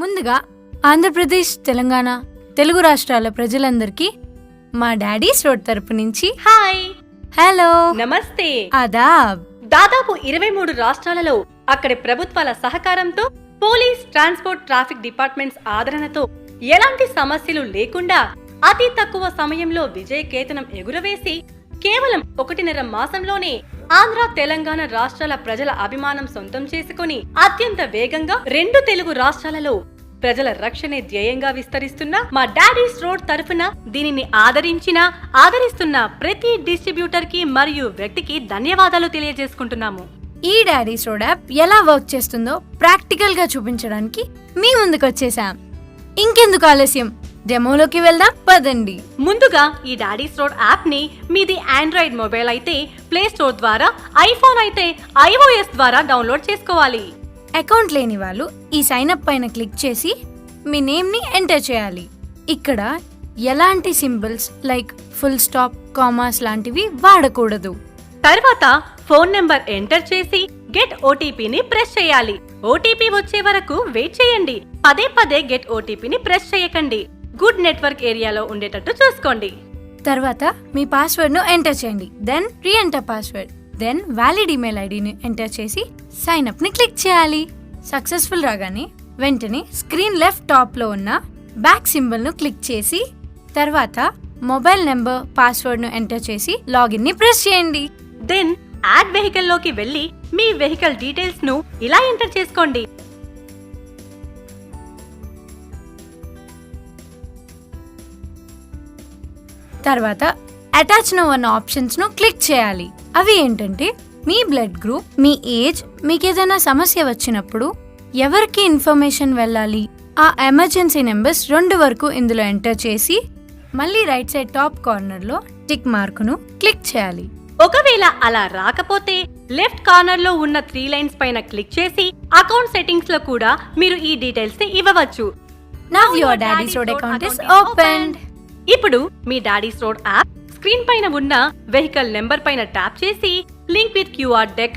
ముందుగా ఆంధ్రప్రదేశ్, తెలంగాణ, తెలుగు రాష్ట్రాల ప్రజలందరికీ మా డాడీస్ రోడ్ తరపు నుంచి హాయ్, హలో, నమస్తే. ఆదాబ్. దాదాపు 23 రాష్ట్రాలలో అక్కడి ప్రభుత్వాల సహకారంతో పోలీస్, ట్రాన్స్పోర్ట్, ట్రాఫిక్ డిపార్ట్మెంట్స్ ఆదరణతో ఎలాంటి సమస్యలు లేకుండా అతి తక్కువ సమయంలో విజయకేతనం ఎగురవేసి కేవలం 1.5 మాసంలోనే ఆంధ్ర, తెలంగాణ రాష్ట్రాల ప్రజల అభిమానం సొంతం చేసుకుని అత్యంత వేగంగా 2 తెలుగు రాష్ట్రాలలో ప్రజల రక్షణే ధ్యేయంగా విస్తరిస్తున్న మా డాడీస్ రోడ్ తరఫున దీనిని ఆదరిస్తున్న ప్రతి డిస్ట్రిబ్యూటర్ కి మరియు వ్యక్తికి ధన్యవాదాలు తెలియజేసుకుంటున్నాము. ఈ డాడీస్ రోడ్ యాప్ ఎలా వర్క్ చేస్తుందో ప్రాక్టికల్ గా చూపించడానికి మీ ముందుకు వచ్చేసాం. ఇంకెందుకు ఆలస్యం, డెమోలోకి వెళ్దాం పదండి. ముందుగా ఈ డాడీస్ రోడ్ యాప్ ని మీది ఆండ్రాయిడ్ మొబైల్ అయితే ప్లే స్టోర్ ద్వారా, ఐఫోన్ అయితే iOS ద్వారా డౌన్లోడ్ చేసుకోవాలి. అకౌంట్ లేని వాళ్ళు ఈ సైన్ అప్ పైన క్లిక్ చేసి మీ నేమ్ ని ఎంటర్ చేయాలి. ఇక్కడ ఎలాంటి symbols like full stop, commas లాంటివి వాడకూడదు. తర్వాత ఫోన్ నెంబర్ ఎంటర్ చేసి గెట్ ఓటీపీని ప్రెస్ చేయాలి. ఓటీపీ వచ్చే వరకు వెయిట్ చేయండి. పదే గెట్ ఓటీపీని ప్రెస్ చేయకండి. గుడ్ నెట్వర్క్ ఏరియాలో ఉండేటట్టు చూసుకోండి. తర్వాత మీ పాస్వర్డ్ ను ఎంటర్ చేయండి. Then re enter password. Then valid email ఐడిని ఎంటర్ చేసి సైన్ అప్ ని క్లిక్ చేయాలి. సక్సెస్ఫుల్ రాగానే వెంటనే స్క్రీన్ లెఫ్ట్ టాప్ లో ఉన్న బ్యాక్ సింబల్ ను క్లిక్ చేసి తర్వాత మొబైల్ నెంబర్, పాస్వర్డ్ ను ఎంటర్ చేసి లాగిన్ ని ప్రెస్ చేయండి. దెన్ యాడ్ వెహికల్ లోకి వెళ్లి మీ వెహికల్ డీటెయిల్స్ ను ఇలా ఎంటర్ చేసుకోండి. తర్వాత అటాచ్ నౌ అన్న ఆప్షన్స్ ను క్లిక్ చేయాలి. అవి ఏంటంటే మీ బ్లడ్ గ్రూప్, మీ ఏజ్, మీకు ఏదైనా సమస్య వచ్చినప్పుడు ఎవరికి ఇన్ఫర్మేషన్ వెళ్ళాలి, ఆ ఎమర్జెన్సీ నెంబర్స్ 2 వరకు ఇందులో ఎంటర్ చేసి మళ్ళీ రైట్ సైడ్ టాప్ కార్నర్ లో టిక్ మార్క్ ను క్లిక్ చేయాలి. ఒకవేళ అలా రాకపోతే లెఫ్ట్ కార్నర్ లో ఉన్న 3 లైన్స్ పైన క్లిక్ చేసి అకౌంట్ సెట్టింగ్స్ లో కూడా మీరు ఈ డీటెయిల్స్ ని ఇవ్వవచ్చు. Now your Daddy's Road account is opened. ఇప్పుడు మీ డాడీస్ రోడ్ యాప్ స్క్రీన్ పైన ఉన్న వెహికల్ నెంబర్ పైన ట్యాప్ చేసి లింక్ విత్ క్యూఆర్ డెక్